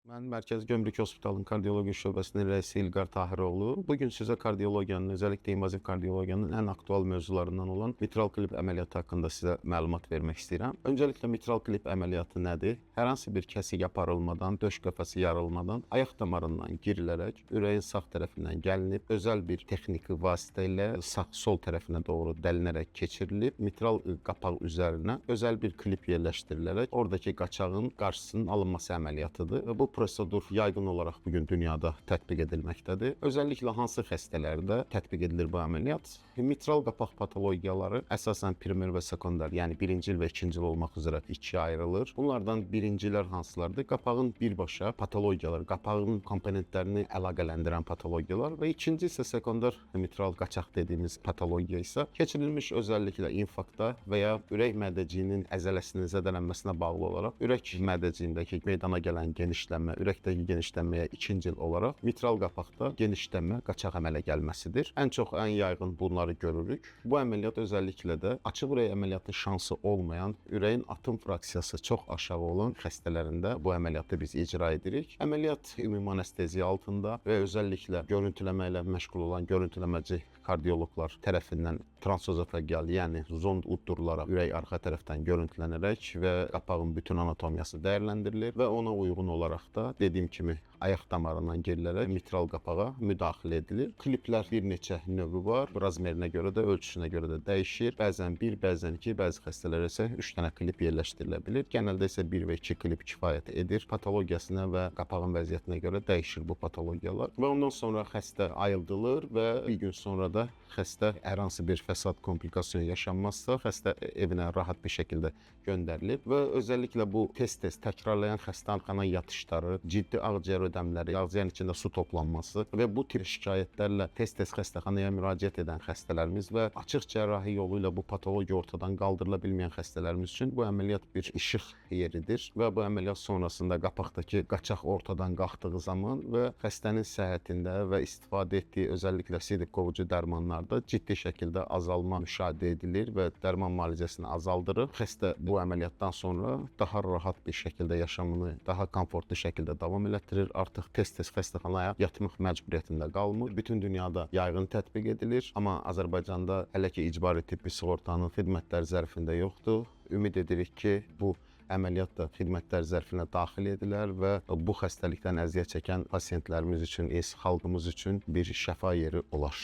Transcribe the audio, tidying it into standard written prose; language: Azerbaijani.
Mən Mərkəzi Gömrük Hospitalının kardiologiya şöbəsinin rəisi İlqar Tahiroğlu. Bugün sizə kardiologiyanın, özellikle invaziv kardiologiyanın ən aktual mövzularından olan mitral klip əməliyyatı haqqında sizə məlumat vermək istəyirəm. Öncəliklə mitral klip əməliyyatı nədir? Hər hansı bir kəsik aparılmadan, döş qəfəsi yarılmadan, ayaq damarından girilərək ürəyin sağ tərəfindən gəlinib, özəl bir texniki vasitə ilə sağ-sol tərəfinə doğru dəlinərək keçirilib, mitral qapaq üzərinə özəl bir klip yerləşdirilərək oradakı qaçağın qarşısının alınması əməliyyatıdır. Və bu prosedur yayğın olaraq bugün dünyada tətbiq edilməkdədir. Özəlliklə hansı xəstələrdə tətbiq edilir bu əməliyyat? Mitral qapaq patologiyaları əsasən primer və sekundar, yəni birincil və ikincil olmaq üzrə ikiyə ayrılır. Bunlardan birincilər hansılardır? Qapağın birbaşa patologiyaları, qapağın komponentlərini əlaqələndirən patologiyalar və ikinci isə sekundar mitral qaçaq dediyimiz patologiya isə keçirilmiş özəlliklə infarktda və ya ürək mədəciyinin əzələsinin zədələnməsinə bağlı olaraq ürək mədəciyindəki meydana gələn genişlənmə, ürəkdəki genişlənməyə ikincil olaraq mitral qapaqda genişlənmə, qaçaq əmələ gəlməsidir. Ən çox, ən yayğın bunları görürük. Bu əməliyyat özəlliklə də açıq ürək əməliyyatı şansı olmayan, ürəyin atım fraksiyası çox aşağı olan xəstələrində bu əməliyyatı biz icra edirik. Əməliyyat ümumi anesteziya altında və özəlliklə görüntüləmə ilə məşğul olan görüntüləməci kardioloqlar tərəfindən transözofagiyal, yəni zond uddurularaq ürək arxa tərəfdən görüntülənərək və qapağın bütün anatomiyası dəyərləndirilir və ona uyğun olaraq da dediyim kimi ayaq damarından girilərək mitral qapağa müdaxilə edilir. Kliplər bir neçə növü var. Razmerinə görə də, ölçüsünə görə də dəyişir. Bəzən 1, bəzən 2, bəzi xəstələrə isə 3 dənə klip yerləşdirilə bilir. Genəldə isə 1 və 2 klip kifayət edir. Patologiyasına və qapağın vəziyyətinə görə dəyişir bu patologiyalar. Və ondan sonra xəstə ayıldılır və bir gün sonra da xəstə hər hansı bir fəsad, komplikasiya yaşanmazsa, xəstə evinə rahat bir şəkildə göndərilir və özəlliklə bu tez-tez təkrarlayan xəstəxana yatışları, ciddi ağciyər ödəmləri, ağciyərin içində su toplanması və bu tip şikayətlərlə tez-tez xəstəxanaya müraciət edən xəstələrimiz və açıq cərrahi yolu ilə bu patologiya ortadan qaldırıla bilməyən xəstələrimiz üçün bu əməliyyat bir işıq yeridir və bu əməliyyat sonrasında qapaqdakı qaçaq ortadan qalxdığı zaman və xəstənin səhhətində və istifadə etdiyi özəlliklə sidik qovucu dərmanlarda ciddi şəkildə azalma müşahidə edilir və dərman müalicəsini azaldırır. Xəstə bu əməliyyatdan sonra daha rahat bir şəkildə yaşamını daha komfortlu şəkildə davam elətdirir. Artıq tez-tez xəstəxanaya yatmaq məcburiyyətində qalmır. Bütün dünyada yayğın tətbiq edilir, amma Azərbaycanda hələ ki icbari tibbi sığortanın xidmətləri zərfində yoxdur. Ümid edirik ki, bu əməliyyat da xidmətlər zərfinə daxil edilər və bu xəstəlikdən əziyyət çəkən pasientlərimiz üçün, xalqımız üçün bir şəfa yeri olar.